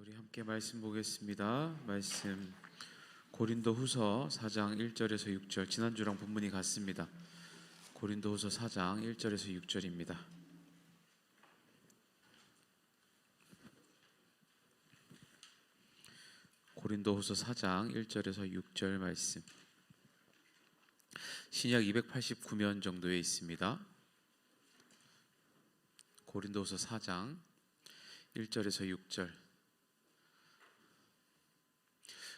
우리 함께 말씀 보겠습니다. 말씀 고린도후서 4장 1절에서 6절, 지난주랑 본문이 같습니다. 고린도후서 4장 1절에서 6절입니다. 고린도후서 4장 1절에서 6절 말씀, 신약 289면 정도에 있습니다. 고린도후서 4장 1절에서 6절,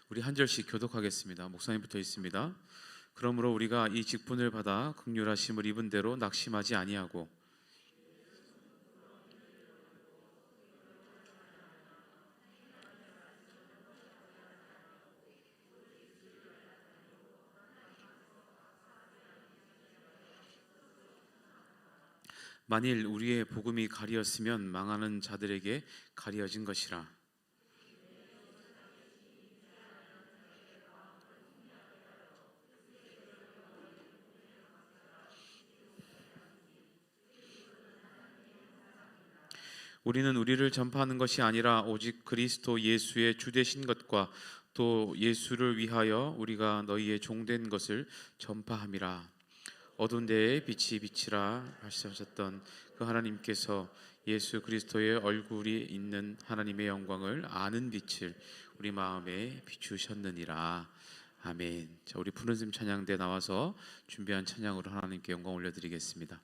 우리 한 절씩 교독하겠습니다. 목사님부터 있습니다. 그러므로 우리가 이 직분을 받아 긍휼하심을 입은 대로 낙심하지 아니하고 만일 우리의 복음이 가리었으면 망하는 자들에게 가리어진 것이라. 우리는 우리를 전파하는 것이 아니라 오직 그리스도 예수의 주 되신 것과 또 예수를 위하여 우리가 너희의 종된 것을 전파함이라. 어두운 데에 빛이 비치라 말씀하셨던 그 하나님께서 예수 그리스도의 얼굴이 있는 하나님의 영광을 아는 빛을 우리 마음에 비추셨느니라. 아멘. 자, 우리 푸른샘 찬양대 나와서 준비한 찬양으로 하나님께 영광 올려드리겠습니다.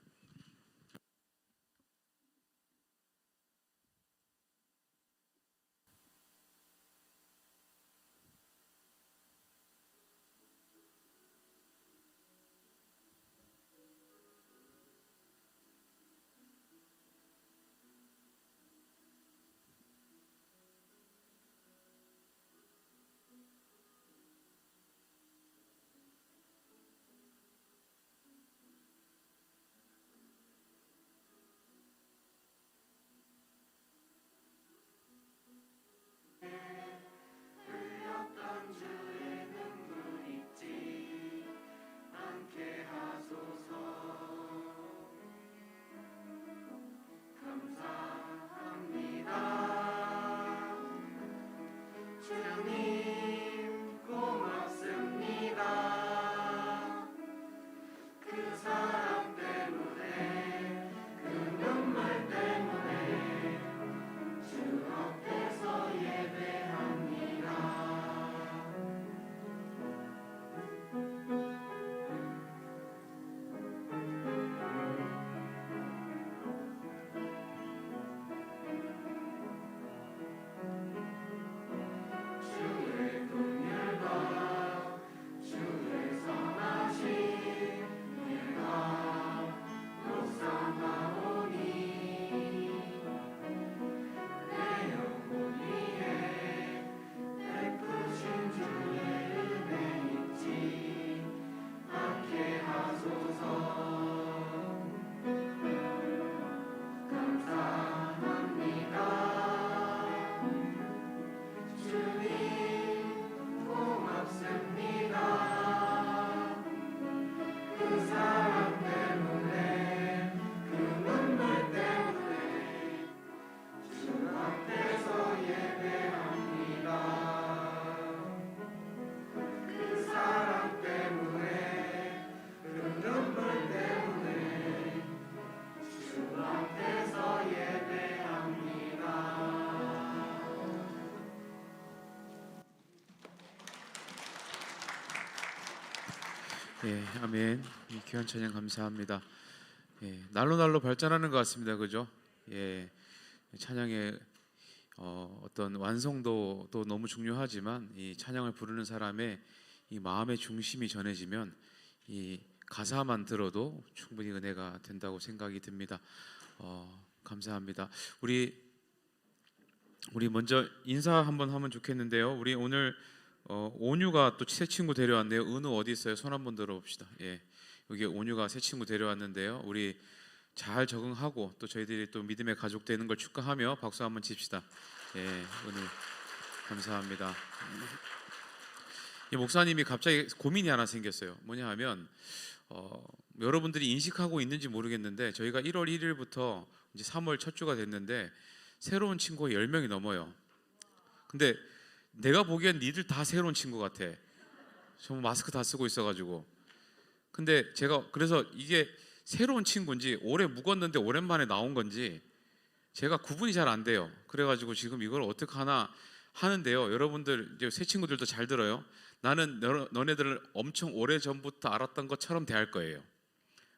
예, 아멘. 이 귀한 찬양 감사합니다. 예, 날로 발전하는 것 같습니다, 그죠? 예, 찬양의 어떤 완성도도 너무 중요하지만 이 찬양을 부르는 사람의 이 마음의 중심이 전해지면 이 가사만 들어도 충분히 은혜가 된다고 생각이 듭니다. 감사합니다. 우리 먼저 인사 한번 하면 좋겠는데요. 우리 오늘 온유가 또 새 친구 데려왔네요. 은우 어디 있어요? 손 한번 들어봅시다. 예, 여기 온유가 새 친구 데려왔는데요. 우리 잘 적응하고 또 저희들이 또 믿음의 가족 되는 걸 축하하며 박수 한번 칩시다. 예, 은우 감사합니다. 이 목사님이 갑자기 고민이 하나 생겼어요. 뭐냐 하면 여러분들이 인식하고 있는지 모르겠는데 저희가 1월 1일부터 이제 3월 첫 주가 됐는데 새로운 친구가 10명이 넘어요. 근데 내가 보기엔 니들 다 새로운 친구 같아. 정말 마스크 다 쓰고 있어가지고. 근데 제가 그래서 이게 새로운 친구인지 오래 묵었는데 오랜만에 나온 건지 제가 구분이 잘 안 돼요. 그래가지고 지금 이걸 어떻게 하나 하는데요. 여러분들 이제 새 친구들도 잘 들어요. 나는 너네들을 엄청 오래 전부터 알았던 것처럼 대할 거예요.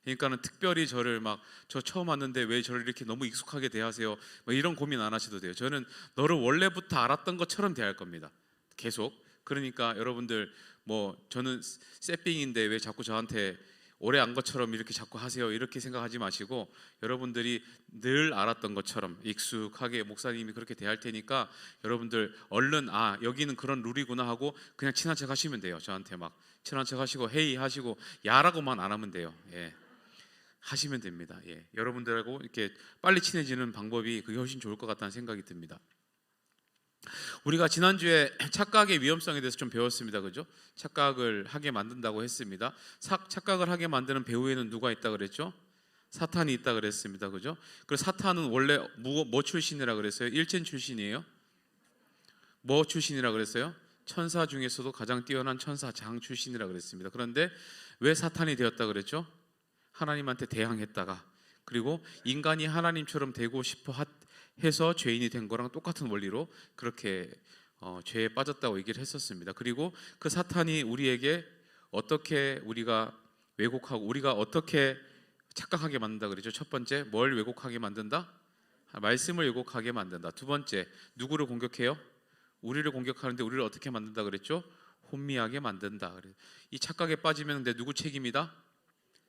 그러니까는 특별히 저를 막 저 처음 왔는데 왜 저를 이렇게 너무 익숙하게 대하세요? 뭐 이런 고민 안 하셔도 돼요. 저는 너를 원래부터 알았던 것처럼 대할 겁니다. 계속. 그러니까 여러분들 뭐 저는 쎄삥인데 왜 자꾸 저한테 오래 안 것처럼 이렇게 자꾸 하세요? 이렇게 생각하지 마시고 여러분들이 늘 알았던 것처럼 익숙하게 목사님이 그렇게 대할 테니까 여러분들 얼른 아 여기는 그런 룰이구나 하고 그냥 친한 척 하시면 돼요. 저한테 막 친한 척 하시고 헤이 하시고 야라고만 안 하면 돼요. 예. 하시면 됩니다. 예. 여러분들하고 이렇게 빨리 친해지는 방법이 그게 훨씬 좋을 것 같다는 생각이 듭니다. 우리가 지난주에 착각의 위험성에 대해서 좀 배웠습니다. 그죠? 착각을 하게 만든다고 했습니다. 착각을 하게 만드는 배후에는 누가 있다 그랬죠? 사탄이 있다 그랬습니다. 그죠? 그래서 사탄은 원래 뭐 출신이라 그랬어요? 일진 출신이에요? 뭐 출신이라 그랬어요? 천사 중에서도 가장 뛰어난 천사장 출신이라 그랬습니다. 그런데 왜 사탄이 되었다 그랬죠? 하나님한테 대항했다가 그리고 인간이 하나님처럼 되고 싶어 해서 죄인이 된 거랑 똑같은 원리로 그렇게 죄에 빠졌다고 얘기를 했었습니다. 그리고 그 사탄이 우리에게 어떻게 우리가 왜곡하고 우리가 어떻게 착각하게 만든다 그랬죠? 첫 번째, 뭘 왜곡하게 만든다? 말씀을 왜곡하게 만든다. 두 번째, 누구를 공격해요? 우리를 공격하는데 우리를 어떻게 만든다 그랬죠? 혼미하게 만든다. 이 착각에 빠지면 내 누구 책임이다?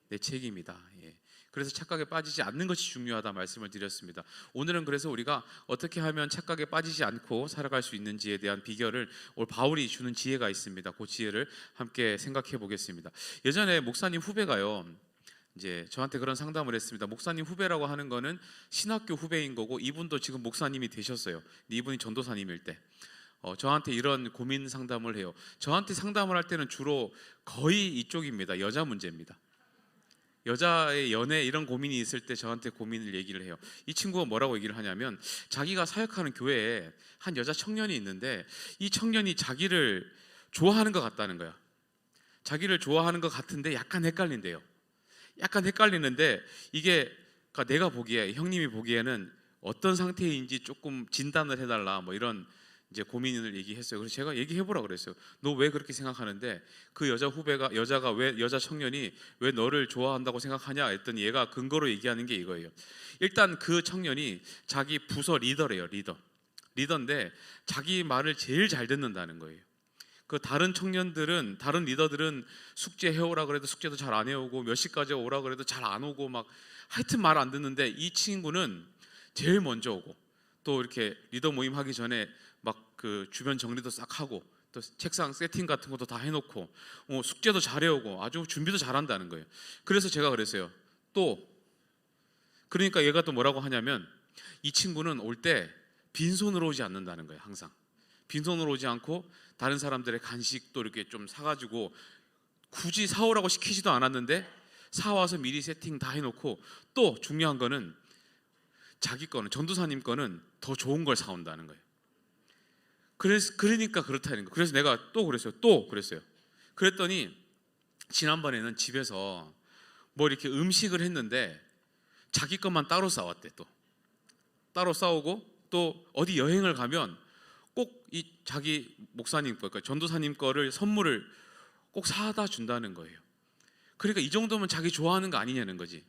내 책임이다. 예. 그래서 착각에 빠지지 않는 것이 중요하다 말씀을 드렸습니다. 오늘은 그래서 우리가 어떻게 하면 착각에 빠지지 않고 살아갈 수 있는지에 대한 비결을 오늘 바울이 주는 지혜가 있습니다. 그 지혜를 함께 생각해 보겠습니다. 예전에 목사님 후배가요. 이제 저한테 그런 상담을 했습니다. 목사님 후배라고 하는 거는 신학교 후배인 거고 이분도 지금 목사님이 되셨어요. 이분이 전도사님일 때. 저한테 이런 고민 상담을 해요. 저한테 상담을 할 때는 주로 거의 이쪽입니다. 여자 문제입니다. 여자의 연애 이런 고민이 있을 때 저한테 고민을 얘기를 해요. 이 친구가 뭐라고 얘기를 하냐면 자기가 사역하는 교회에 한 여자 청년이 있는데 이 청년이 자기를 좋아하는 것 같다는 거야. 자기를 좋아하는 것 같은데 약간 헷갈린대요. 약간 헷갈리는데 이게 그러니까 내가 보기에 형님이 보기에는 어떤 상태인지 조금 진단을 해달라 뭐 이런 이제 고민을 얘기했어요. 그래서 제가 얘기해보라 그랬어요. 너 왜 그렇게 생각하는데 그 여자가 왜 여자 청년이 왜 너를 좋아한다고 생각하냐 했더니 얘가 근거로 얘기하는 게 이거예요. 일단 그 청년이 자기 부서 리더래요. 리더인데 자기 말을 제일 잘 듣는다는 거예요. 그 다른 리더들은 숙제 해오라 그래도 숙제도 잘 안 해오고 몇 시까지 오라 그래도 잘 안 오고 막 하여튼 말 안 듣는데 이 친구는 제일 먼저 오고 또 이렇게 리더 모임 하기 전에 막 그 주변 정리도 싹 하고 또 책상 세팅 같은 것도 다 해놓고 숙제도 잘 해오고 아주 준비도 잘한다는 거예요. 그래서 제가 그랬어요. 또 그러니까 얘가 또 뭐라고 하냐면 이 친구는 올 때 빈손으로 오지 않는다는 거예요. 항상 빈손으로 오지 않고 다른 사람들의 간식도 이렇게 좀 사가지고 굳이 사오라고 시키지도 않았는데 사와서 미리 세팅 다 해놓고 또 중요한 거는 자기 거는 전도사님 거는 더 좋은 걸 사온다는 거예요. 그러니까 그렇다는 거예요. 그래서 내가 또 그랬어요. 그랬더니 지난번에는 집에서 뭐 이렇게 음식을 했는데 자기 것만 따로 싸왔대. 또 따로 싸우고 또 어디 여행을 가면 꼭 이 자기 목사님 거, 그러니까 전도사님 거를 선물을 꼭 사다 준다는 거예요. 그러니까 이 정도면 자기 좋아하는 거 아니냐는 거지.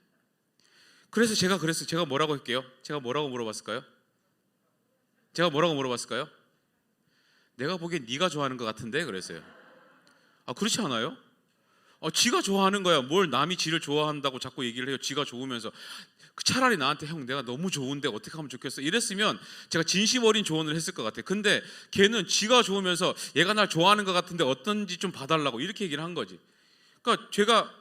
그래서 제가 뭐라고 할게요? 제가 뭐라고 물어봤을까요? 내가 보기엔 네가 좋아하는 것 같은데 그랬어요. 아 그렇지 않아요? 지가 좋아하는 거야. 뭘 남이 지를 좋아한다고 자꾸 얘기를 해요. 지가 좋으면서 차라리 나한테 형 내가 너무 좋은데 어떻게 하면 좋겠어 이랬으면 제가 진심 어린 조언을 했을 것 같아요. 근데 걔는 지가 좋으면서 얘가 날 좋아하는 것 같은데 어떤지 좀 봐달라고 이렇게 얘기를 한 거지. 그러니까 제가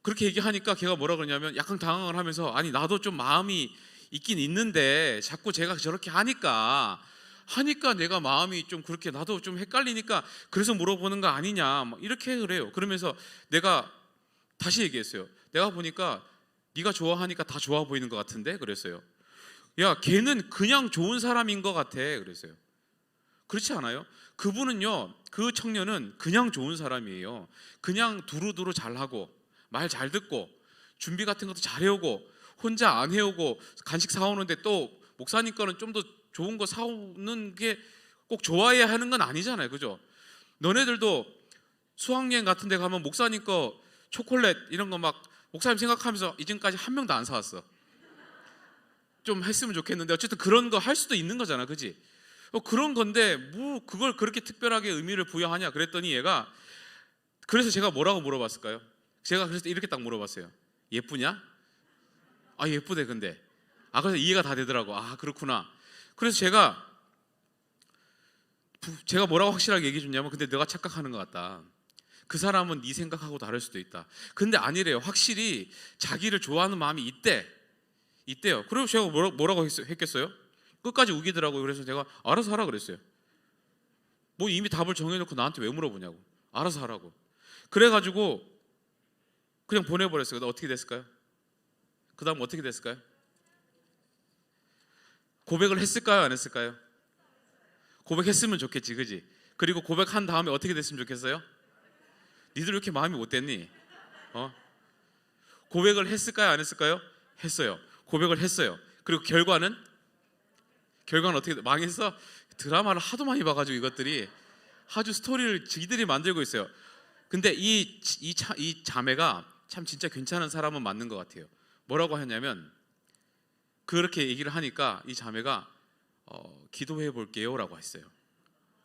그렇게 얘기하니까 걔가 뭐라 그러냐면 약간 당황을 하면서 아니 나도 좀 마음이 있긴 있는데 자꾸 제가 저렇게 하니까 내가 마음이 좀 그렇게 나도 좀 헷갈리니까 그래서 물어보는 거 아니냐 막 이렇게 그래요. 그러면서 내가 다시 얘기했어요. 내가 보니까 네가 좋아하니까 다 좋아 보이는 것 같은데 그랬어요. 야 걔는 그냥 좋은 사람인 것 같아 그랬어요. 그렇지 않아요? 그분은요, 그 청년은 그냥 좋은 사람이에요. 그냥 두루두루 잘하고 말 잘 듣고 준비 같은 것도 잘 해오고 혼자 안 해오고 간식 사오는데 또 목사님 거는 좀 더 좋은 거 사오는 게 꼭 좋아해야 하는 건 아니잖아요, 그죠? 너네들도 수학여행 같은 데 가면 목사님 거 초콜릿 이런 거 막 목사님 생각하면서 이전까지 한 명도 안 사왔어. 좀 했으면 좋겠는데 어쨌든 그런 거 할 수도 있는 거잖아, 그지? 그런 건데 뭐 그걸 그렇게 특별하게 의미를 부여하냐 그랬더니 얘가, 그래서 제가 뭐라고 물어봤을까요? 제가 그래서 이렇게 딱 물어봤어요. 예쁘냐? 아, 예쁘대. 근데 그래서 이해가 다 되더라고. 아, 그렇구나. 그래서 제가 뭐라고 확실하게 얘기해 줬냐면, 근데 너가 착각하는 것 같다. 그 사람은 네 생각하고 다를 수도 있다. 근데 아니래요. 확실히 자기를 좋아하는 마음이 있대요. 그리고 제가 뭐라고 했겠어요? 끝까지 우기더라고요. 그래서 제가 알아서 하라 그랬어요. 뭐 이미 답을 정해놓고 나한테 왜 물어보냐고. 알아서 하라고. 그래가지고 그냥 보내버렸어요. 어떻게 됐을까요? 그 다음 어떻게 됐을까요? 고백을 했을까요? 안 했을까요? 고백했으면 좋겠지, 그지? 그리고 고백한 다음에 어떻게 됐으면 좋겠어요? 니들 왜 이렇게 마음이 못됐니? 고백을 했을까요? 안 했을까요? 했어요. 고백을 했어요. 그리고 결과는 어떻게 망했어? 드라마를 하도 많이 봐가지고 이것들이 아주 스토리를 지들이 만들고 있어요. 근데 이 자매가 참 진짜 괜찮은 사람은 맞는 것 같아요. 뭐라고 했냐면, 그렇게 얘기를 하니까 이 자매가 기도해 볼게요 라고 했어요.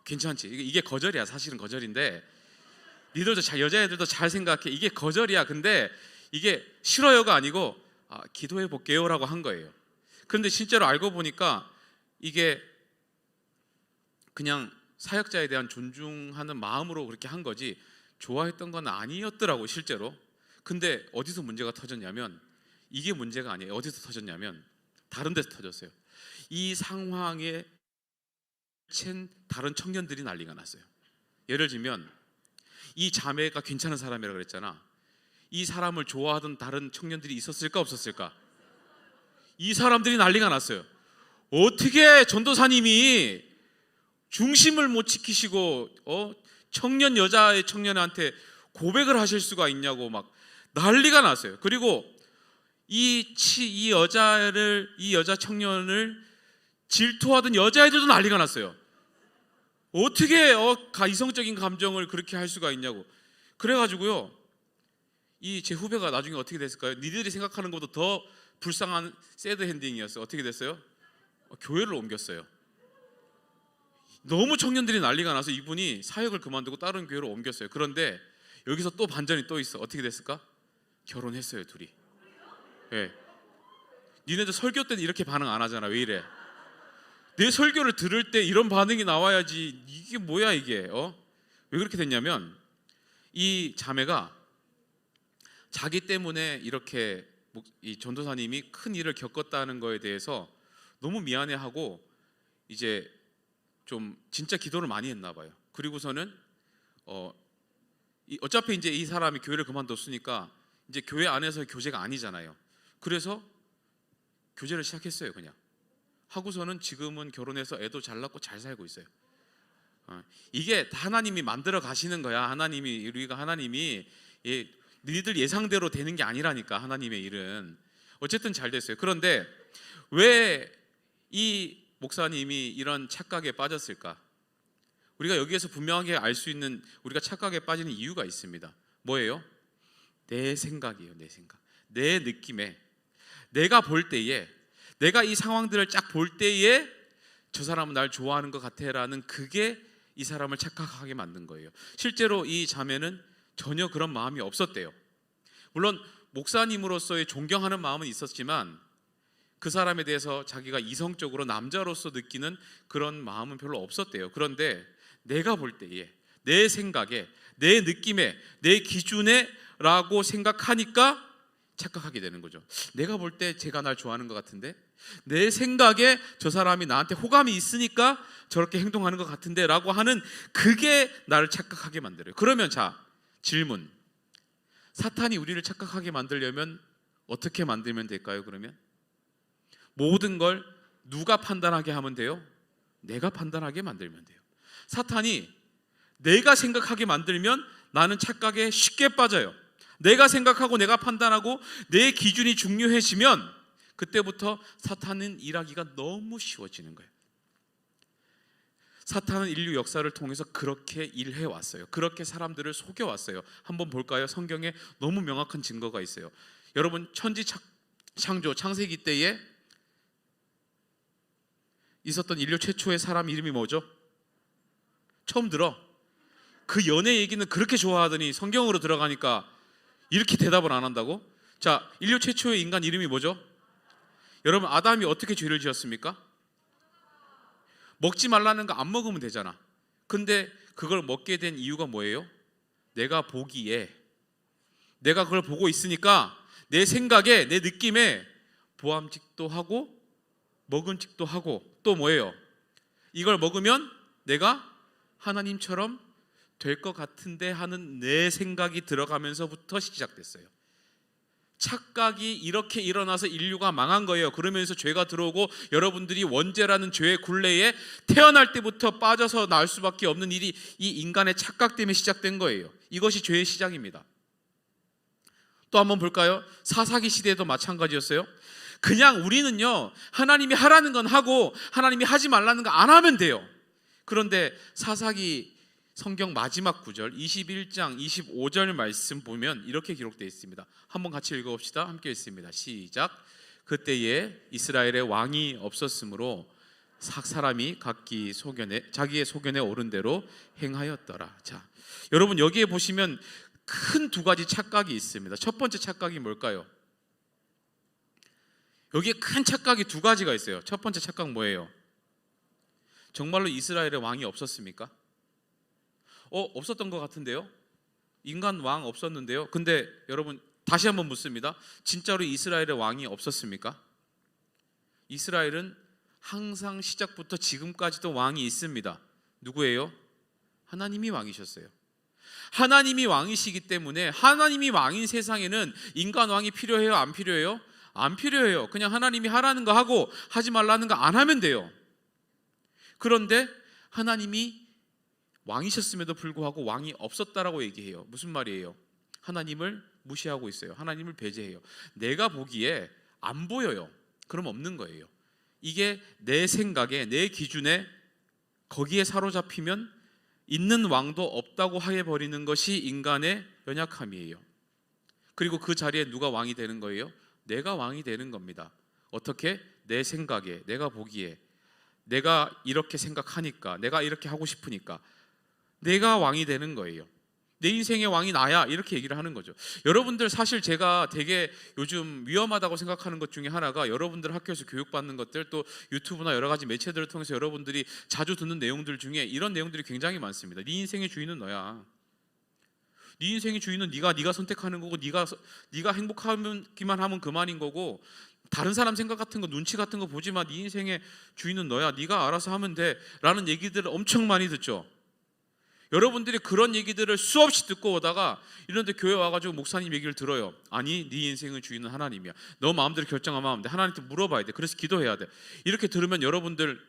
괜찮지? 이게 거절이야. 사실은 거절인데 니들도 여자애들도 잘 생각해. 이게 거절이야. 근데 이게 싫어요가 아니고 기도해 볼게요 라고 한 거예요. 그런데 실제로 알고 보니까 이게 그냥 사역자에 대한 존중하는 마음으로 그렇게 한 거지 좋아했던 건 아니었더라고, 실제로. 근데 어디서 문제가 터졌냐면, 이게 문제가 아니에요. 어디서 터졌냐면 다른 데서 터졌어요. 이 상황에 챈 다른 청년들이 난리가 났어요. 예를 들면 이 자매가 괜찮은 사람이라고 그랬잖아. 이 사람을 좋아하던 다른 청년들이 있었을까 없었을까? 이 사람들이 난리가 났어요. 어떻게 전도사님이 중심을 못 지키시고 청년 여자의 청년한테 고백을 하실 수가 있냐고 막 난리가 났어요. 그리고 이 여자 청년을 질투하던 여자애들도 난리가 났어요. 어떻게 이성적인 감정을 그렇게 할 수가 있냐고. 그래가지고요, 제 후배가 나중에 어떻게 됐을까요? 니들이 생각하는 것보다 더 불쌍한 새드 엔딩이었어요. 어떻게 됐어요? 교회를 옮겼어요. 너무 청년들이 난리가 나서 이분이 사역을 그만두고 다른 교회로 옮겼어요. 그런데 여기서 또 반전이 또 있어. 어떻게 됐을까? 결혼했어요, 둘이. 네. 니네들 설교 때는 이렇게 반응 안 하잖아. 왜 이래? 내 설교를 들을 때 이런 반응이 나와야지. 이게 뭐야 이게? 왜 그렇게 됐냐면, 이 자매가 자기 때문에 이렇게 이 전도사님이 큰 일을 겪었다는 거에 대해서 너무 미안해하고 이제 좀 진짜 기도를 많이 했나 봐요. 그리고서는 어차피 이제 이 사람이 교회를 그만뒀으니까 이제 교회 안에서 교제가 아니잖아요. 그래서 교제를 시작했어요. 그냥 하고서는 지금은 결혼해서 애도 잘 낳고 잘 살고 있어요. 이게 다 하나님이 만들어 가시는 거야. 하나님이 너희들 예상대로 되는 게 아니라니까. 하나님의 일은 어쨌든 잘 됐어요. 그런데 왜 이 목사님이 이런 착각에 빠졌을까? 우리가 여기에서 분명하게 알 수 있는, 우리가 착각에 빠지는 이유가 있습니다. 뭐예요? 내 생각이에요. 내 생각, 내 느낌에, 내가 볼 때에, 내가 이 상황들을 쫙 볼 때에 저 사람은 날 좋아하는 것 같아라는, 그게 이 사람을 착각하게 만든 거예요. 실제로 이 자매는 전혀 그런 마음이 없었대요. 물론 목사님으로서의 존경하는 마음은 있었지만 그 사람에 대해서 자기가 이성적으로 남자로서 느끼는 그런 마음은 별로 없었대요. 그런데 내가 볼 때에, 내 생각에, 내 느낌에, 내 기준에 라고 생각하니까 착각하게 되는 거죠. 내가 볼 때 제가 날 좋아하는 것 같은데, 내 생각에 저 사람이 나한테 호감이 있으니까 저렇게 행동하는 것 같은데 라고 하는, 그게 나를 착각하게 만들어요. 그러면 질문, 사탄이 우리를 착각하게 만들려면 어떻게 만들면 될까요? 그러면 모든 걸 누가 판단하게 하면 돼요? 내가 판단하게 만들면 돼요. 사탄이 내가 생각하게 만들면 나는 착각에 쉽게 빠져요. 내가 생각하고 내가 판단하고 내 기준이 중요해지면 그때부터 사탄은 일하기가 너무 쉬워지는 거예요. 사탄은 인류 역사를 통해서 그렇게 일해 왔어요. 그렇게 사람들을 속여 왔어요. 한번 볼까요? 성경에 너무 명확한 증거가 있어요. 여러분, 천지 창조 창세기 때에 있었던 인류 최초의 사람 이름이 뭐죠? 처음 들어. 그 연애 얘기는 그렇게 좋아하더니 성경으로 들어가니까 이렇게 대답을 안 한다고? 자, 인류 최초의 인간 이름이 뭐죠? 여러분, 아담이 어떻게 죄를 지었습니까? 먹지 말라는 거 안 먹으면 되잖아. 근데 그걸 먹게 된 이유가 뭐예요? 내가 보기에, 내가 그걸 보고 있으니까 내 생각에, 내 느낌에 보암직도 하고 먹음직도 하고, 또 뭐예요? 이걸 먹으면 내가 하나님처럼 될 것 같은데 하는 내 생각이 들어가면서부터 시작됐어요. 착각이 이렇게 일어나서 인류가 망한 거예요. 그러면서 죄가 들어오고 여러분들이 원죄라는 죄의 굴레에 태어날 때부터 빠져서 나올 수밖에 없는 일이 이 인간의 착각 때문에 시작된 거예요. 이것이 죄의 시작입니다. 또 한번 볼까요? 사사기 시대에도 마찬가지였어요. 그냥 우리는요, 하나님이 하라는 건 하고 하나님이 하지 말라는 거 안 하면 돼요. 그런데 사사기 성경 마지막 구절 21장 25절 말씀 보면 이렇게 기록되어 있습니다. 한번 같이 읽어봅시다. 함께 읽습니다. 시작. 그때에 이스라엘의 왕이 없었으므로 사람이 각기 자기의 소견에 오른 대로 행하였더라. 자, 여러분, 여기에 보시면 큰 두 가지 착각이 있습니다. 첫 번째 착각이 뭘까요? 여기에 큰 착각이 두 가지가 있어요. 첫 번째 착각 뭐예요? 정말로 이스라엘의 왕이 없었습니까? 없었던 것 같은데요? 인간 왕 없었는데요? 근데 여러분, 다시 한번 묻습니다. 진짜로 이스라엘의 왕이 없었습니까? 이스라엘은 항상 시작부터 지금까지도 왕이 있습니다. 누구예요? 하나님이 왕이셨어요. 하나님이 왕이시기 때문에 하나님이 왕인 세상에는 인간 왕이 필요해요? 안 필요해요? 안 필요해요. 그냥 하나님이 하라는 거 하고 하지 말라는 거 안 하면 돼요. 그런데 하나님이 왕이셨음에도 불구하고 왕이 없었다라고 얘기해요. 무슨 말이에요? 하나님을 무시하고 있어요. 하나님을 배제해요. 내가 보기에 안 보여요. 그럼 없는 거예요. 이게 내 생각에, 내 기준에 거기에 사로잡히면 있는 왕도 없다고 해버리는 것이 인간의 연약함이에요. 그리고 그 자리에 누가 왕이 되는 거예요? 내가 왕이 되는 겁니다. 어떻게? 내 생각에, 내가 보기에, 내가 이렇게 생각하니까, 내가 이렇게 하고 싶으니까 내가 왕이 되는 거예요. 내 인생의 왕이 나야, 이렇게 얘기를 하는 거죠. 여러분들, 사실 제가 되게 요즘 위험하다고 생각하는 것 중에 하나가, 여러분들 학교에서 교육받는 것들, 또 유튜브나 여러 가지 매체들을 통해서 여러분들이 자주 듣는 내용들 중에 이런 내용들이 굉장히 많습니다. 네 인생의 주인은 너야. 네 인생의 주인은 네가 선택하는 거고, 네가 행복하기만 하면 그만인 거고, 다른 사람 생각 같은 거, 눈치 같은 거 보지 마. 네 인생의 주인은 너야. 네가 알아서 하면 돼. 라는 얘기들을 엄청 많이 듣죠. 여러분들이 그런 얘기들을 수없이 듣고 오다가 이런데 교회 와가지고 목사님 얘기를 들어요. 아니, 네 인생의 주인은 하나님이야. 너 마음대로 결정하면 안 돼. 하나님한테 물어봐야 돼. 그래서 기도해야 돼. 이렇게 들으면 여러분들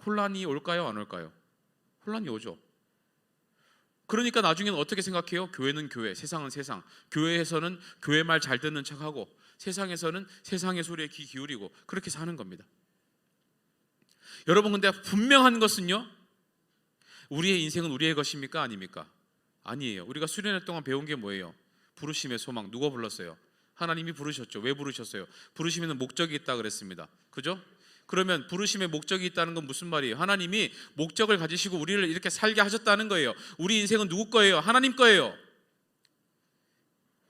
혼란이 올까요? 안 올까요? 혼란이 오죠. 그러니까 나중에는 어떻게 생각해요? 교회는 교회, 세상은 세상. 교회에서는 교회 말 잘 듣는 척하고, 세상에서는 세상의 소리에 귀 기울이고, 그렇게 사는 겁니다. 여러분, 근데 분명한 것은요, 우리의 인생은 우리의 것입니까? 아닙니까? 아니에요. 우리가 수련회 동안 배운 게 뭐예요? 부르심의 소망. 누가 불렀어요? 하나님이 부르셨죠. 왜 부르셨어요? 부르심에는 목적이 있다 그랬습니다. 그죠? 그러면 부르심의 목적이 있다는 건 무슨 말이에요? 하나님이 목적을 가지시고 우리를 이렇게 살게 하셨다는 거예요. 우리 인생은 누구 거예요? 하나님 거예요.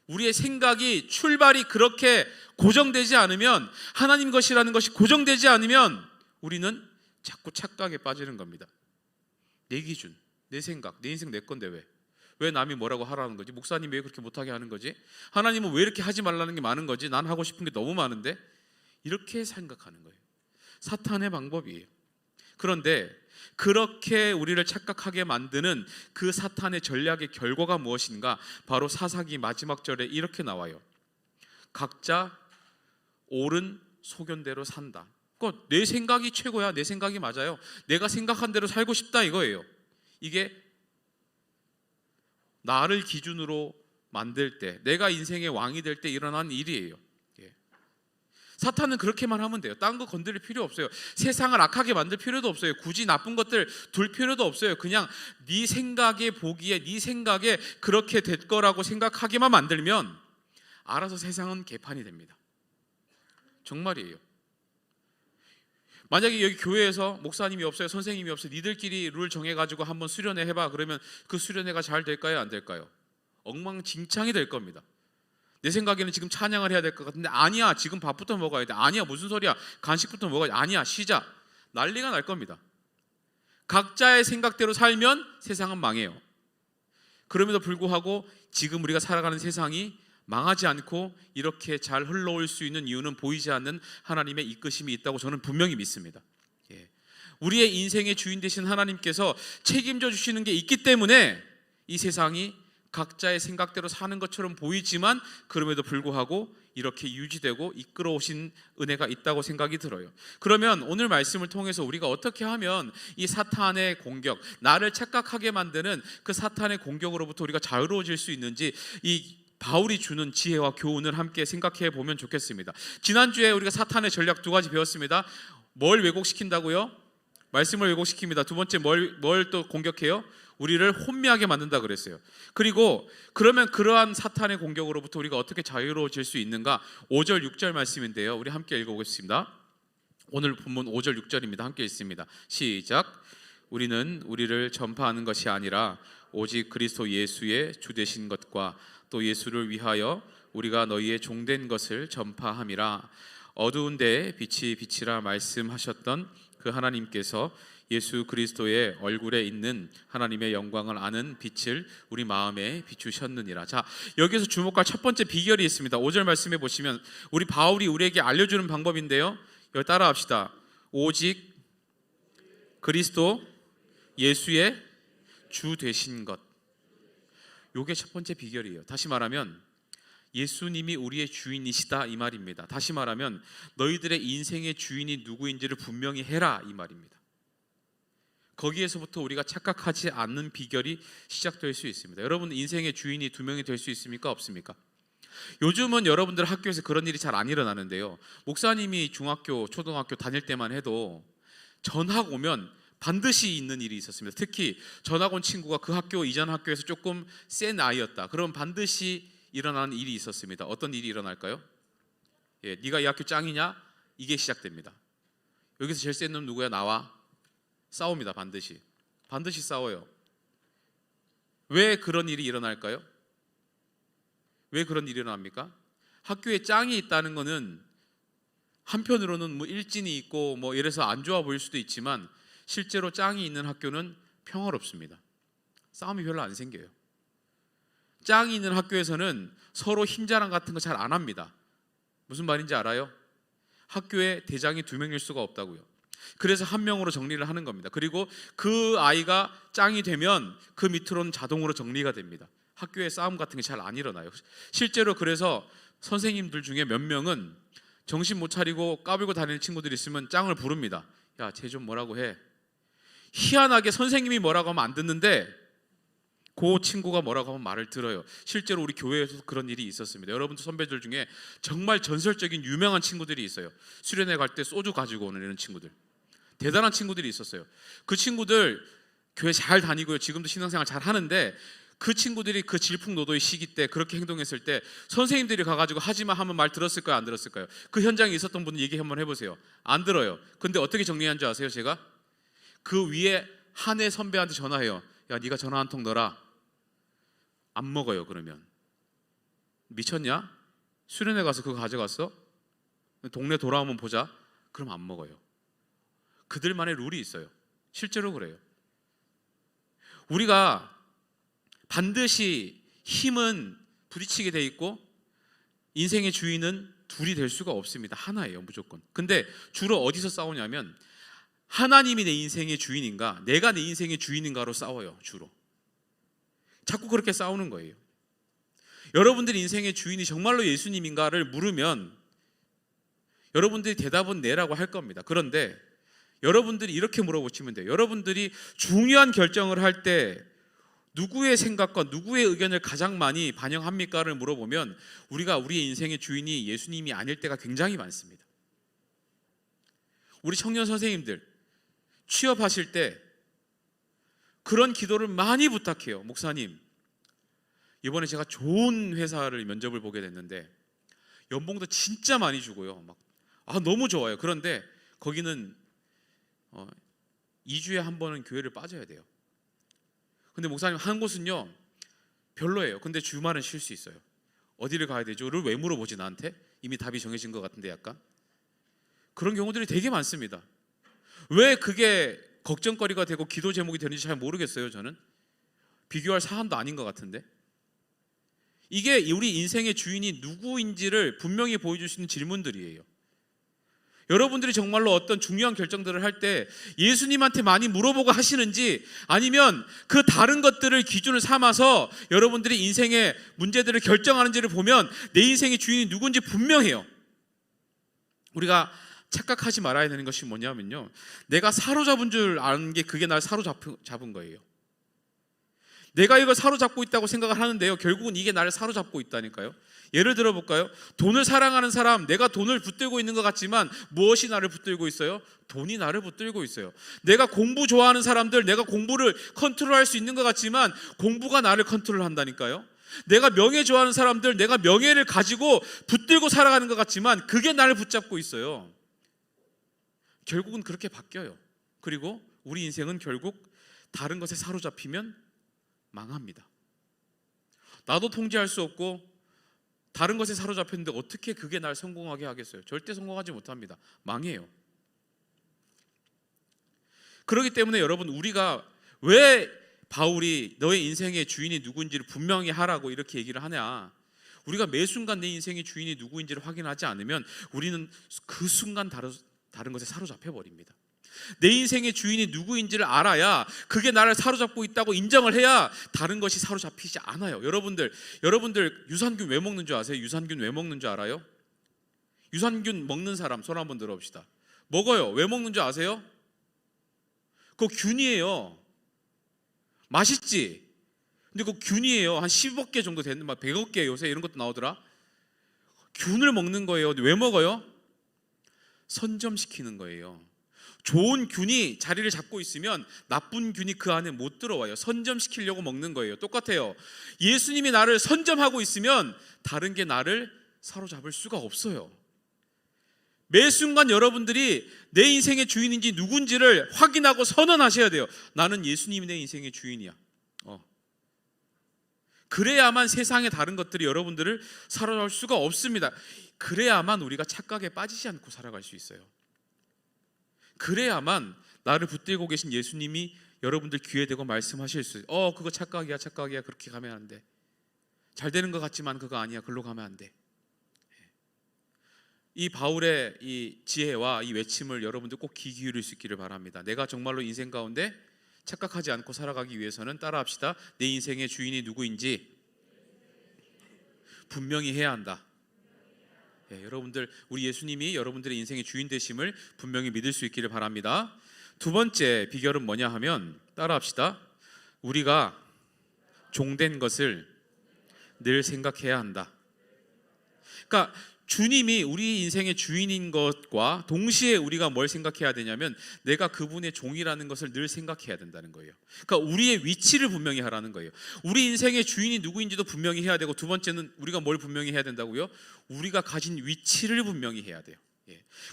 우리의 생각이, 출발이 그렇게 고정되지 않으면, 하나님 것이라는 것이 고정되지 않으면 우리는 자꾸 착각에 빠지는 겁니다. 내 기준, 내 생각, 내 인생 내 건데 왜 남이 뭐라고 하라는 거지? 목사님이 왜 그렇게 못하게 하는 거지? 하나님은 왜 이렇게 하지 말라는 게 많은 거지? 난 하고 싶은 게 너무 많은데? 이렇게 생각하는 거예요. 사탄의 방법이에요. 그런데 그렇게 우리를 착각하게 만드는 그 사탄의 전략의 결과가 무엇인가? 바로 사사기 마지막 절에 이렇게 나와요. 각자 옳은 소견대로 산다. 그러니까 내 생각이 최고야, 내 생각이 맞아요, 내가 생각한 대로 살고 싶다 이거예요. 이게 나를 기준으로 만들 때, 내가 인생의 왕이 될 때 일어난 일이에요. 사탄은 그렇게만 하면 돼요. 딴 거 건드릴 필요 없어요. 세상을 악하게 만들 필요도 없어요. 굳이 나쁜 것들 둘 필요도 없어요. 그냥 네 생각에 보기에, 네 생각에 그렇게 될 거라고 생각하게만 만들면 알아서 세상은 개판이 됩니다. 정말이에요. 만약에 여기 교회에서 목사님이 없어요, 선생님이 없어요, 니들끼리 룰 정해가지고 한번 수련회 해봐 그러면 그 수련회가 잘 될까요, 안 될까요? 엉망진창이 될 겁니다. 내 생각에는 지금 찬양을 해야 될 것 같은데 아니야, 지금 밥부터 먹어야 돼, 아니야, 무슨 소리야, 간식부터 먹어야 돼, 아니야, 쉬자, 난리가 날 겁니다. 각자의 생각대로 살면 세상은 망해요. 그럼에도 불구하고 지금 우리가 살아가는 세상이 망하지 않고 이렇게 잘 흘러올 수 있는 이유는 보이지 않는 하나님의 이끄심이 있다고 저는 분명히 믿습니다. 우리의 인생의 주인 되신 하나님께서 책임져 주시는 게 있기 때문에 이 세상이 각자의 생각대로 사는 것처럼 보이지만 그럼에도 불구하고 이렇게 유지되고 이끌어오신 은혜가 있다고 생각이 들어요. 그러면 오늘 말씀을 통해서 우리가 어떻게 하면 이 사탄의 공격, 나를 착각하게 만드는 그 사탄의 공격으로부터 우리가 자유로워질 수 있는지 이 바울이 주는 지혜와 교훈을 함께 생각해 보면 좋겠습니다. 지난주에 우리가 사탄의 전략 두 가지 배웠습니다. 뭘 왜곡시킨다고요? 말씀을 왜곡시킵니다. 두 번째 뭘 또 공격해요? 우리를 혼미하게 만든다 그랬어요. 그리고 그러면 그러한 사탄의 공격으로부터 우리가 어떻게 자유로워질 수 있는가? 5절 6절 말씀인데요, 우리 함께 읽어보겠습니다. 오늘 본문 5절 6절입니다. 함께 읽습니다. 시작. 우리는 우리를 전파하는 것이 아니라 오직 그리스도 예수의 주 되신 것과 또 예수를 위하여 우리가 너희의 종된 것을 전파함이라. 어두운 데에 빛이 비치라 말씀하셨던 그 하나님께서 예수 그리스도의 얼굴에 있는 하나님의 영광을 아는 빛을 우리 마음에 비추셨느니라. 자, 여기서 주목할 첫 번째 비결이 있습니다. 5절 말씀해 보시면 우리 바울이 우리에게 알려주는 방법인데요, 이걸 따라합시다. 오직 그리스도 예수의 주 되신 것, 요게 첫 번째 비결이에요. 다시 말하면 예수님이 우리의 주인이시다 이 말입니다. 다시 말하면 너희들의 인생의 주인이 누구인지를 분명히 해라 이 말입니다. 거기에서부터 우리가 착각하지 않는 비결이 시작될 수 있습니다. 여러분 인생의 주인이 두 명이 될 수 있습니까? 없습니까? 요즘은 여러분들 학교에서 그런 일이 잘 안 일어나는데요, 목사님이 중학교, 초등학교 다닐 때만 해도 전학 오면 반드시 있는 일이 있었습니다. 특히 전학 온 친구가 그 학교 이전 학교에서 조금 센 아이였다, 그럼 반드시 일어나는 일이 있었습니다. 어떤 일이 일어날까요? 네가 이 학교 짱이냐? 이게 시작됩니다. 여기서 제일 센 놈 누구야? 나와. 싸웁니다. 반드시 싸워요. 왜 그런 일이 일어날까요? 왜 그런 일이 일어납니까? 학교에 짱이 있다는 거는 한편으로는 뭐 일진이 있고 뭐 이래서 안 좋아 보일 수도 있지만 실제로 짱이 있는 학교는 평화롭습니다. 싸움이 별로 안 생겨요. 짱이 있는 학교에서는 서로 힘자랑 같은 거 잘 안 합니다. 무슨 말인지 알아요? 학교에 대장이 두 명일 수가 없다고요. 그래서 한 명으로 정리를 하는 겁니다. 그리고 그 아이가 짱이 되면 그 밑으로는 자동으로 정리가 됩니다. 학교에 싸움 같은 게 잘 안 일어나요. 실제로 그래서 선생님들 중에 몇 명은 정신 못 차리고 까불고 다니는 친구들이 있으면 짱을 부릅니다. 야, 쟤 좀 뭐라고 해. 희한하게 선생님이 뭐라고 하면 안 듣는데 그 친구가 뭐라고 하면 말을 들어요. 실제로 우리 교회에서도 그런 일이 있었습니다. 여러분들 선배들 중에 정말 전설적인 유명한 친구들이 있어요. 수련회 갈 때 소주 가지고 오는 이런 친구들, 대단한 친구들이 있었어요. 그 친구들 교회 잘 다니고요, 지금도 신앙생활 잘 하는데 그 친구들이 그 질풍노도의 시기 때 그렇게 행동했을 때 선생님들이 가가지고 하지마 하면 말 들었을까요, 안 들었을까요? 그 현장에 있었던 분은 얘기 한번 해보세요. 안 들어요. 근데 어떻게 정리한 줄 아세요? 제가 그 위에 한 해 선배한테 전화해요. 야, 네가 전화 한 통 넣어라. 안 먹어요. 그러면 미쳤냐? 수련회 가서 그거 가져갔어? 동네 돌아오면 보자. 그럼 안 먹어요. 그들만의 룰이 있어요. 실제로 그래요. 우리가 반드시 힘은 부딪히게 돼 있고 인생의 주인은 둘이 될 수가 없습니다. 하나예요, 무조건. 근데 주로 어디서 싸우냐면 하나님이 내 인생의 주인인가, 내가 내 인생의 주인인가로 싸워요. 주로 자꾸 그렇게 싸우는 거예요. 여러분들 인생의 주인이 정말로 예수님인가를 물으면 여러분들이 대답은 네라고 할 겁니다. 그런데 여러분들이 이렇게 물어보시면 돼요. 여러분들이 중요한 결정을 할 때 누구의 생각과 누구의 의견을 가장 많이 반영합니까를 물어보면 우리가 우리의 인생의 주인이 예수님이 아닐 때가 굉장히 많습니다. 우리 청년 선생님들 취업하실 때 그런 기도를 많이 부탁해요. 목사님, 이번에 제가 좋은 회사를 면접을 보게 됐는데 연봉도 진짜 많이 주고요. 너무 좋아요. 그런데 거기는 2주에 한 번은 교회를 빠져야 돼요. 근데 목사님, 한 곳은요 별로예요. 근데 주말은 쉴 수 있어요. 어디를 가야 되죠?를 왜 물어보지 나한테? 이미 답이 정해진 것 같은데 약간 그런 경우들이 되게 많습니다. 왜 그게 걱정거리가 되고 기도 제목이 되는지 잘 모르겠어요. 저는 비교할 사안도 아닌 것 같은데 이게 우리 인생의 주인이 누구인지를 분명히 보여줄 수 있는 질문들이에요. 여러분들이 정말로 어떤 중요한 결정들을 할 때 예수님한테 많이 물어보고 하시는지 아니면 그 다른 것들을 기준을 삼아서 여러분들이 인생의 문제들을 결정하는지를 보면 내 인생의 주인이 누군지 분명해요. 우리가 착각하지 말아야 되는 것이 뭐냐면요, 내가 사로잡은 줄 아는 게 그게 날 사로잡은 거예요. 내가 이걸 사로잡고 있다고 생각을 하는데요, 결국은 이게 나를 사로잡고 있다니까요. 예를 들어 볼까요? 돈을 사랑하는 사람, 내가 돈을 붙들고 있는 것 같지만 무엇이 나를 붙들고 있어요? 돈이 나를 붙들고 있어요. 내가 공부 좋아하는 사람들, 내가 공부를 컨트롤할 수 있는 것 같지만 공부가 나를 컨트롤한다니까요. 내가 명예 좋아하는 사람들, 내가 명예를 가지고 붙들고 살아가는 것 같지만 그게 나를 붙잡고 있어요. 결국은 그렇게 바뀌어요. 그리고 우리 인생은 결국 다른 것에 사로잡히면 망합니다. 나도 통제할 수 없고 다른 것에 사로잡혔는데 어떻게 그게 날 성공하게 하겠어요? 절대 성공하지 못합니다. 망해요. 그렇기 때문에 여러분, 우리가 왜 바울이 너의 인생의 주인이 누구인지를 분명히 하라고 이렇게 얘기를 하냐, 우리가 매 순간 내 인생의 주인이 누구인지를 확인하지 않으면 우리는 그 순간 다른 것에 사로잡혀 버립니다. 내 인생의 주인이 누구인지를 알아야, 그게 나를 사로잡고 있다고 인정을 해야 다른 것이 사로잡히지 않아요. 여러분들 유산균 왜 먹는 줄 아세요? 유산균 왜 먹는 줄 알아요? 유산균 먹는 사람 손 한번 들어봅시다. 먹어요. 왜 먹는 줄 아세요? 그거 균이에요. 맛있지? 근데 그거 균이에요. 한 10억 개 정도 되는, 100억 개 요새 이런 것도 나오더라. 균을 먹는 거예요. 왜 먹어요? 선점시키는 거예요. 좋은 균이 자리를 잡고 있으면 나쁜 균이 그 안에 못 들어와요. 선점시키려고 먹는 거예요. 똑같아요. 예수님이 나를 선점하고 있으면 다른 게 나를 사로잡을 수가 없어요. 매 순간 여러분들이 내 인생의 주인인지 누군지를 확인하고 선언하셔야 돼요. 나는 예수님이 내 인생의 주인이야. 그래야만 세상의 다른 것들이 여러분들을 사로잡을 수가 없습니다. 그래야만 우리가 착각에 빠지지 않고 살아갈 수 있어요. 그래야만 나를 붙들고 계신 예수님이 여러분들 귀에 대고 말씀하실 수 있어요. 그거 착각이야, 그렇게 가면 안 돼. 잘 되는 것 같지만 그거 아니야, 그걸로 가면 안 돼. 이 바울의 이 지혜와 이 외침을 여러분들 꼭 귀 기울일 수 있기를 바랍니다. 내가 정말로 인생 가운데 착각하지 않고 살아가기 위해서는 따라합시다. 내 인생의 주인이 누구인지 분명히 해야 한다. 여러분들, 우리 예수님이 여러분들의 인생의 주인 되심을 분명히 믿을 수 있기를 바랍니다. 두 번째 비결은 뭐냐 하면, 따라합시다. 우리가 종된 것을 늘 생각해야 한다. 그러니까 주님이 우리 인생의 주인인 것과 동시에 우리가 뭘 생각해야 되냐면, 내가 그분의 종이라는 것을 늘 생각해야 된다는 거예요. 그러니까 우리의 위치를 분명히 하라는 거예요. 우리 인생의 주인이 누구인지도 분명히 해야 되고, 두 번째는 우리가 뭘 분명히 해야 된다고요? 우리가 가진 위치를 분명히 해야 돼요.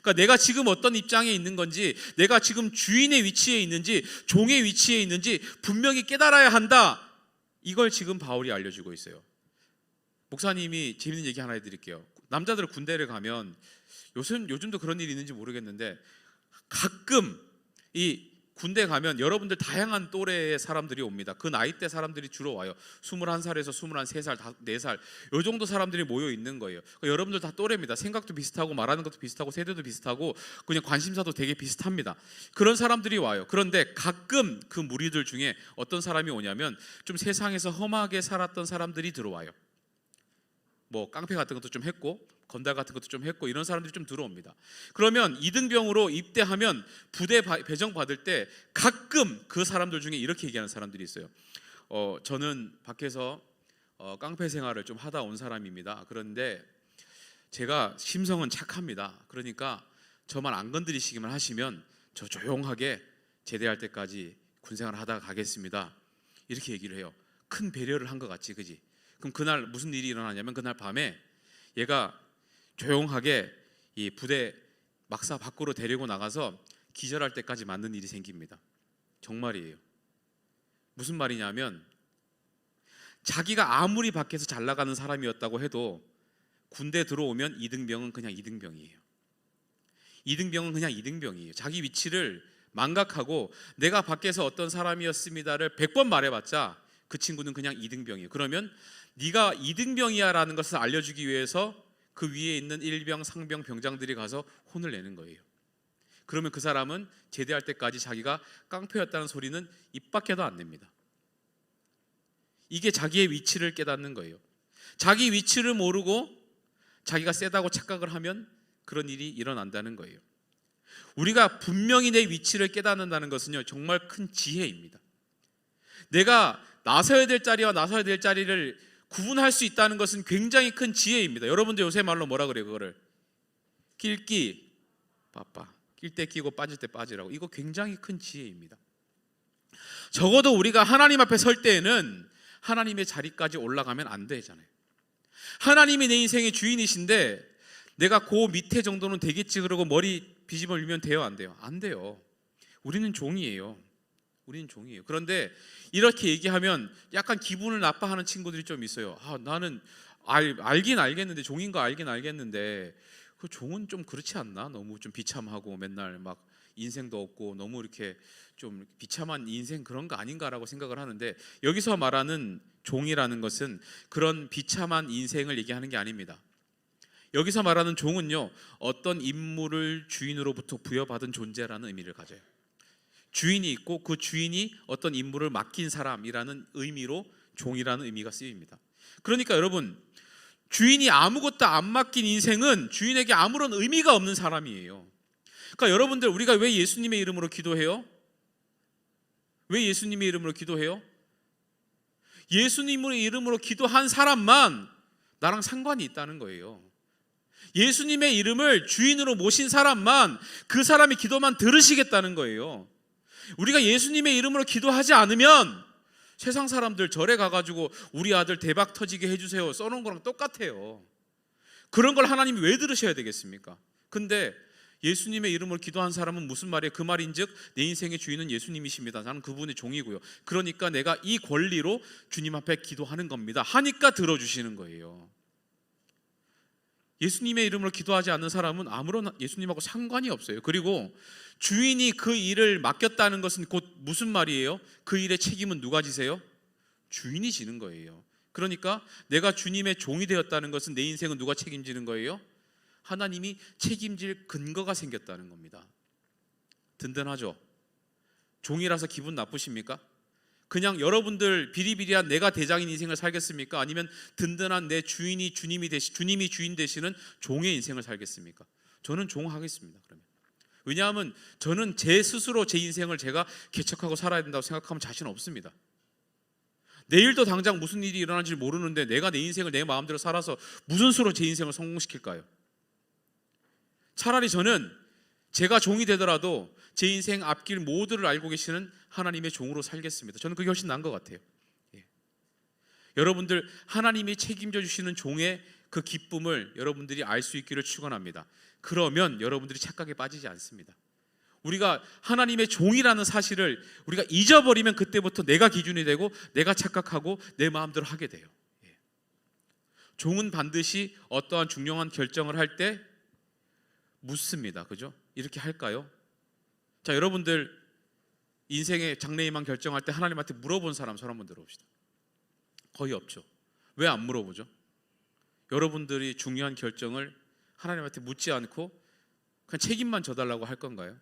그러니까 내가 지금 어떤 입장에 있는 건지, 내가 지금 주인의 위치에 있는지 종의 위치에 있는지 분명히 깨달아야 한다. 이걸 지금 바울이 알려주고 있어요. 목사님이 재밌는 얘기 하나 해드릴게요. 남자들 군대를 가면, 요즘도 그런 일이 있는지 모르겠는데, 가끔 이 군대 가면 여러분들 다양한 또래의 사람들이 옵니다. 그 나이대 사람들이 주로 와요. 21살에서 23살, 4살 요 정도 사람들이 모여 있는 거예요. 그러니까 여러분들 다 또래입니다. 생각도 비슷하고 말하는 것도 비슷하고 세대도 비슷하고 그냥 관심사도 되게 비슷합니다. 그런 사람들이 와요. 그런데 가끔 그 무리들 중에 어떤 사람이 오냐면, 좀 세상에서 험하게 살았던 사람들이 들어와요. 깡패 같은 것도 좀 했고 건달 같은 것도 좀 했고 이런 사람들이 좀 들어옵니다. 그러면 이등병으로 입대하면 부대 배정 받을 때 가끔 그 사람들 중에 이렇게 얘기하는 사람들이 있어요. 저는 밖에서 깡패 생활을 좀 하다 온 사람입니다. 그런데 제가 심성은 착합니다. 그러니까 저만 안 건드리시기만 하시면 저 조용하게 제대할 때까지 군생활 하다가 가겠습니다. 이렇게 얘기를 해요. 큰 배려를 한 것 같지, 그지? 그럼 그날 무슨 일이 일어나냐면 그날 밤에 얘가 조용하게 이 부대 막사 밖으로 데리고 나가서 기절할 때까지 맞는 일이 생깁니다. 정말이에요. 무슨 말이냐면 자기가 아무리 밖에서 잘 나가는 사람이었다고 해도 군대 들어오면 이등병은 그냥 이등병이에요. 이등병은 그냥 이등병이에요. 자기 위치를 망각하고 내가 밖에서 어떤 사람이었습니다를 100번 말해봤자 그 친구는 그냥 이등병이에요. 그러면 네가 이등병이야 라는 것을 알려주기 위해서 그 위에 있는 일병, 상병, 병장들이 가서 혼을 내는 거예요. 그러면 그 사람은 제대할 때까지 자기가 깡패였다는 소리는 입 밖에도 안 냅니다. 이게 자기의 위치를 깨닫는 거예요. 자기 위치를 모르고 자기가 세다고 착각을 하면 그런 일이 일어난다는 거예요. 우리가 분명히 내 위치를 깨닫는다는 것은요, 정말 큰 지혜입니다. 내가 나서야 될 자리와 나서야 될 자리를 구분할 수 있다는 것은 굉장히 큰 지혜입니다. 여러분들 요새 말로 뭐라 그래요? 그거를 낄끼 빠빠, 낄 때 끼고 빠질 때 빠지라고. 이거 굉장히 큰 지혜입니다. 적어도 우리가 하나님 앞에 설 때에는 하나님의 자리까지 올라가면 안 되잖아요. 하나님이 내 인생의 주인이신데 내가 그 밑에 정도는 되겠지 그러고 머리 비집어 밀면 돼요? 안 돼요? 안 돼요. 우리는 종이에요. 우리는 종이에요. 그런데 이렇게 얘기하면 약간 기분을 나빠하는 친구들이 좀 있어요. 나는 알긴 알겠는데, 종인 거 알긴 알겠는데 그 종은 좀 그렇지 않나? 너무 좀 비참하고 맨날 막 인생도 없고 너무 이렇게 좀 비참한 인생 그런 거 아닌가라고 생각을 하는데, 여기서 말하는 종이라는 것은 그런 비참한 인생을 얘기하는 게 아닙니다. 여기서 말하는 종은요, 어떤 임무를 주인으로부터 부여받은 존재라는 의미를 가져요. 주인이 있고 그 주인이 어떤 임무를 맡긴 사람이라는 의미로 종이라는 의미가 쓰입니다. 그러니까 여러분, 주인이 아무것도 안 맡긴 인생은 주인에게 아무런 의미가 없는 사람이에요. 그러니까 여러분들, 우리가 왜 예수님의 이름으로 기도해요? 왜 예수님의 이름으로 기도해요? 예수님의 이름으로 기도한 사람만 나랑 상관이 있다는 거예요. 예수님의 이름을 주인으로 모신 사람만, 그 사람의 기도만 들으시겠다는 거예요. 우리가 예수님의 이름으로 기도하지 않으면 세상 사람들 절에 가가지고 우리 아들 대박 터지게 해주세요 써놓은 거랑 똑같아요. 그런 걸 하나님이 왜 들으셔야 되겠습니까? 근데 예수님의 이름으로 기도한 사람은 무슨 말이에요? 그 말인즉 내 인생의 주인은 예수님이십니다. 나는 그분의 종이고요. 그러니까 내가 이 권리로 주님 앞에 기도하는 겁니다 하니까 들어주시는 거예요. 예수님의 이름으로 기도하지 않는 사람은 아무런 예수님하고 상관이 없어요. 그리고 주인이 그 일을 맡겼다는 것은 곧 무슨 말이에요? 그 일의 책임은 누가 지세요? 주인이 지는 거예요. 그러니까 내가 주님의 종이 되었다는 것은 내 인생은 누가 책임지는 거예요? 하나님이 책임질 근거가 생겼다는 겁니다. 든든하죠? 종이라서 기분 나쁘십니까? 그냥 여러분들 비리비리한 내가 대장인 인생을 살겠습니까? 아니면 든든한 내 주인이 주님이 주인 되시는 종의 인생을 살겠습니까? 저는 종 하겠습니다. 그러면. 왜냐하면 저는 제 스스로 제 인생을 제가 개척하고 살아야 된다고 생각하면 자신 없습니다. 내일도 당장 무슨 일이 일어날지 모르는데 내가 내 인생을 내 마음대로 살아서 무슨 수로 제 인생을 성공시킬까요? 차라리 저는 제가 종이 되더라도 제 인생 앞길 모두를 알고 계시는 하나님의 종으로 살겠습니다. 저는 그게 훨씬 나은 것 같아요. 여러분들, 하나님이 책임져 주시는 종의 그 기쁨을 여러분들이 알 수 있기를 축원합니다. 그러면 여러분들이 착각에 빠지지 않습니다. 우리가 하나님의 종이라는 사실을 우리가 잊어버리면 그때부터 내가 기준이 되고 내가 착각하고 내 마음대로 하게 돼요. 종은 반드시 어떠한 중요한 결정을 할 때 묻습니다. 그죠? 이렇게 할까요? 자, 여러분들 인생의 장래희망 결정할 때 하나님한테 물어본 사람 손 한번 들어봅시다. 거의 없죠. 왜 안 물어보죠? 여러분들이 중요한 결정을 하나님한테 묻지 않고 그냥 책임만 져달라고 할 건가요?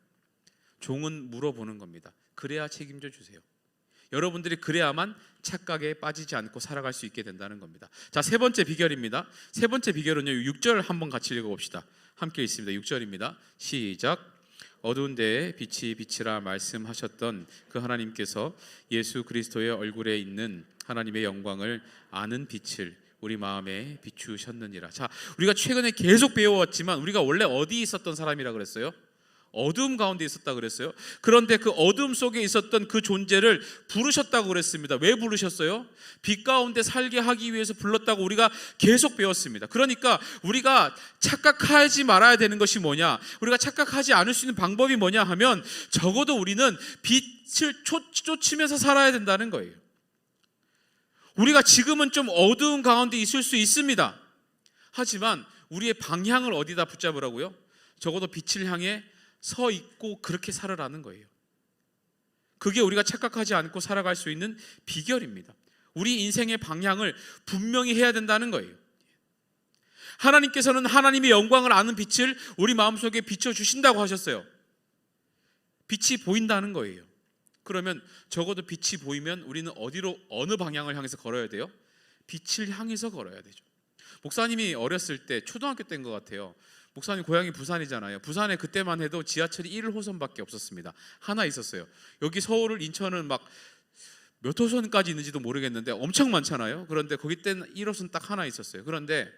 종은 물어보는 겁니다. 그래야 책임져 주세요. 여러분들이 그래야만 착각에 빠지지 않고 살아갈 수 있게 된다는 겁니다. 자, 세 번째 비결입니다. 세 번째 비결은요, 6절 한번 같이 읽어봅시다. 함께 있습니다. 6절입니다. 시작. 어두운 데에 빛이 비치라 말씀하셨던 그 하나님께서 예수 그리스도의 얼굴에 있는 하나님의 영광을 아는 빛을 우리 마음에 비추셨느니라. 자, 우리가 최근에 계속 배워왔지만 우리가 원래 어디 있었던 사람이라 그랬어요? 어둠 가운데 있었다 그랬어요. 그런데 그 어둠 속에 있었던 그 존재를 부르셨다고 그랬습니다. 왜 부르셨어요? 빛 가운데 살게 하기 위해서 불렀다고 우리가 계속 배웠습니다. 그러니까 우리가 착각하지 말아야 되는 것이 뭐냐, 우리가 착각하지 않을 수 있는 방법이 뭐냐 하면 적어도 우리는 빛을 쫓으면서 살아야 된다는 거예요. 우리가 지금은 좀 어두운 가운데 있을 수 있습니다. 하지만 우리의 방향을 어디다 붙잡으라고요? 적어도 빛을 향해 서 있고 그렇게 살아라는 거예요. 그게 우리가 착각하지 않고 살아갈 수 있는 비결입니다. 우리 인생의 방향을 분명히 해야 된다는 거예요. 하나님께서는 하나님의 영광을 아는 빛을 우리 마음속에 비춰주신다고 하셨어요. 빛이 보인다는 거예요. 그러면 적어도 빛이 보이면 우리는 어느 방향을 향해서 걸어야 돼요? 빛을 향해서 걸어야 되죠. 목사님이 어렸을 때 초등학교 때인 것 같아요. 목사님 고향이 부산이잖아요. 부산에 그때만 해도 지하철이 1호선밖에 없었습니다. 하나 있었어요. 여기 서울을 인천은 막 몇 호선까지 있는지도 모르겠는데 엄청 많잖아요. 그런데 거기 때는 1호선 딱 하나 있었어요. 그런데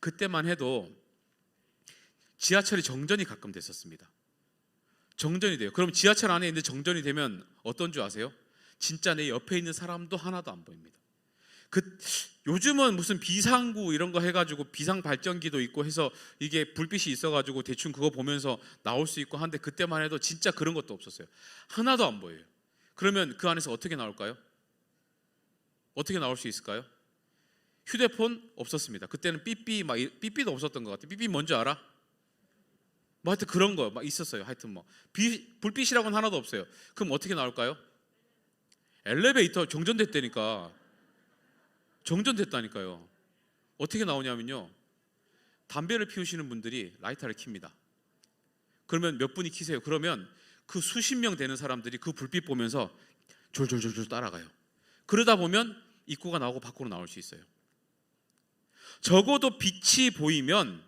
그때만 해도 지하철이 정전이 가끔 됐었습니다. 정전이 돼요. 그럼 지하철 안에 있는데 정전이 되면 어떤 줄 아세요? 진짜 내 옆에 있는 사람도 하나도 안 보입니다. 요즘은 무슨 비상구 이런 거 해가지고 비상 발전기도 있고 해서 이게 불빛이 있어가지고 대충 그거 보면서 나올 수 있고 한데 그때만 해도 진짜 그런 것도 없었어요. 하나도 안 보여요. 그러면 그 안에서 어떻게 나올까요? 어떻게 나올 수 있을까요? 휴대폰 없었습니다. 그때는 삐삐도 없었던 것 같아요. 삐삐 뭔지 알아? 뭐 하여튼 그런 거 막 있었어요. 하여튼 뭐 불빛이라고는 하나도 없어요. 그럼 어떻게 나올까요? 엘리베이터 정전됐다니까. 정전됐다니까요. 어떻게 나오냐면요, 담배를 피우시는 분들이 라이터를 켭니다. 그러면 몇 분이 켜세요. 그러면 그 수십 명 되는 사람들이 그 불빛 보면서 졸졸졸졸 따라가요. 그러다 보면 입구가 나오고 밖으로 나올 수 있어요. 적어도 빛이 보이면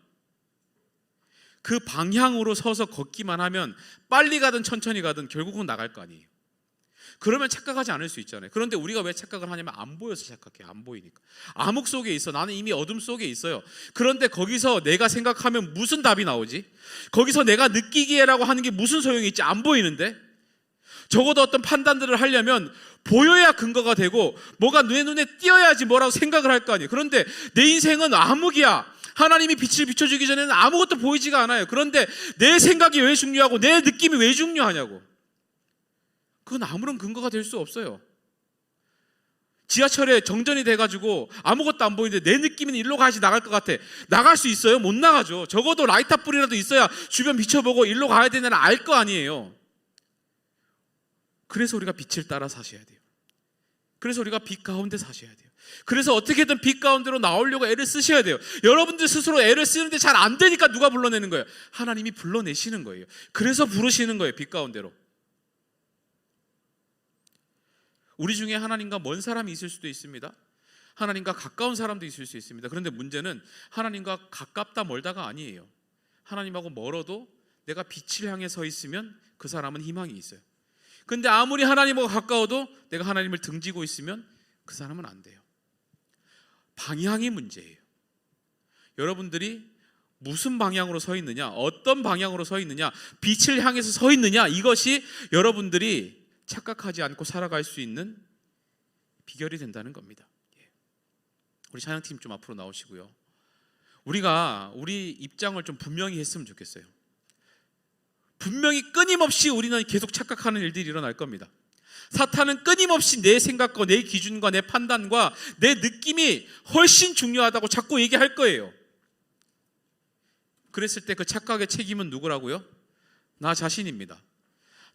그 방향으로 서서 걷기만 하면 빨리 가든 천천히 가든 결국은 나갈 거 아니에요. 그러면 착각하지 않을 수 있잖아요. 그런데 우리가 왜 착각을 하냐면 안 보여서 착각해요. 안 보이니까. 암흑 속에 있어. 나는 이미 어둠 속에 있어요. 그런데 거기서 내가 생각하면 무슨 답이 나오지? 거기서 내가 느끼기에라고 하는 게 무슨 소용이 있지? 안 보이는데? 적어도 어떤 판단들을 하려면 보여야 근거가 되고 뭐가 내 눈에 띄어야지 뭐라고 생각을 할 거 아니에요. 그런데 내 인생은 암흑이야. 하나님이 빛을 비춰주기 전에는 아무것도 보이지가 않아요. 그런데 내 생각이 왜 중요하고 내 느낌이 왜 중요하냐고. 그건 아무런 근거가 될 수 없어요. 지하철에 정전이 돼가지고 아무것도 안 보이는데 내 느낌은 일로 가야지 나갈 것 같아. 나갈 수 있어요? 못 나가죠. 적어도 라이터 불이라도 있어야 주변 비춰보고 일로 가야 되는 알 거 아니에요. 그래서 우리가 빛을 따라 사셔야 돼요. 그래서 우리가 빛 가운데 사셔야 돼요. 그래서 어떻게든 빛 가운데로 나오려고 애를 쓰셔야 돼요. 여러분들 스스로 애를 쓰는데 잘 안 되니까 누가 불러내는 거예요? 하나님이 불러내시는 거예요. 그래서 부르시는 거예요. 빛 가운데로. 우리 중에 하나님과 먼 사람이 있을 수도 있습니다. 하나님과 가까운 사람도 있을 수 있습니다. 그런데 문제는 하나님과 가깝다 멀다가 아니에요. 하나님하고 멀어도 내가 빛을 향해 서 있으면 그 사람은 희망이 있어요. 근데 아무리 하나님하고 가까워도 내가 하나님을 등지고 있으면 그 사람은 안 돼요. 방향이 문제예요. 여러분들이 무슨 방향으로 서 있느냐, 어떤 방향으로 서 있느냐, 빛을 향해서 서 있느냐, 이것이 여러분들이 착각하지 않고 살아갈 수 있는 비결이 된다는 겁니다. 우리 찬양팀 좀 앞으로 나오시고요. 우리가 우리 입장을 좀 분명히 했으면 좋겠어요. 분명히 끊임없이 우리는 계속 착각하는 일들이 일어날 겁니다. 사탄은 끊임없이 내 생각과 내 기준과 내 판단과 내 느낌이 훨씬 중요하다고 자꾸 얘기할 거예요. 그랬을 때 그 착각의 책임은 누구라고요? 나 자신입니다.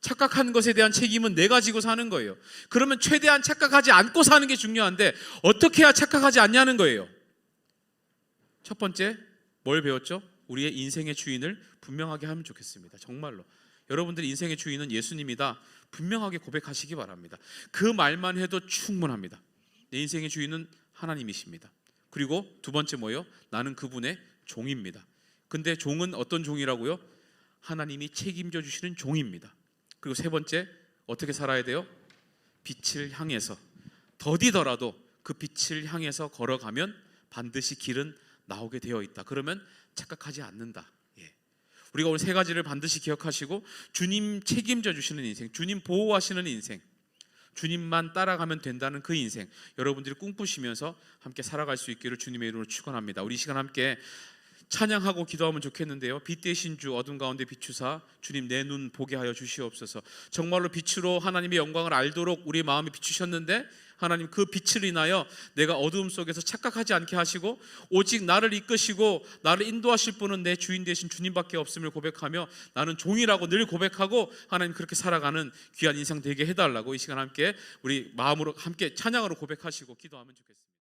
착각한 것에 대한 책임은 내가 지고 사는 거예요. 그러면 최대한 착각하지 않고 사는 게 중요한데 어떻게 해야 착각하지 않냐는 거예요. 첫 번째, 뭘 배웠죠? 우리의 인생의 주인을 분명하게 하면 좋겠습니다. 정말로 여러분들의 인생의 주인은 예수님이다. 분명하게 고백하시기 바랍니다. 그 말만 해도 충분합니다. 내 인생의 주인은 하나님이십니다. 그리고 두 번째 뭐예요? 나는 그분의 종입니다. 근데 종은 어떤 종이라고요? 하나님이 책임져 주시는 종입니다. 그리고 세 번째, 어떻게 살아야 돼요? 빛을 향해서, 더디더라도 그 빛을 향해서 걸어가면 반드시 길은 나오게 되어 있다. 그러면 착각하지 않는다. 우리가 오늘 세 가지를 반드시 기억하시고, 주님 책임져 주시는 인생, 주님 보호하시는 인생, 주님만 따라가면 된다는 그 인생, 여러분들이 꿈꾸시면서 함께 살아갈 수 있기를 주님의 이름으로 축원합니다. 우리 이 시간 함께 찬양하고 기도하면 좋겠는데요. 빛 대신 주 어둠 가운데 비추사 주님 내 눈 보게 하여 주시옵소서. 정말로 빛으로 하나님의 영광을 알도록 우리 마음이 비추셨는데, 하나님 그 빛을 인하여 내가 어두움 속에서 착각하지 않게 하시고, 오직 나를 이끄시고 나를 인도하실 분은 내 주인 되신 주님밖에 없음을 고백하며, 나는 종이라고 늘 고백하고 하나님 그렇게 살아가는 귀한 인생 되게 해달라고 이 시간 함께 우리 마음으로 함께 찬양으로 고백하시고 기도하면 좋겠습니다.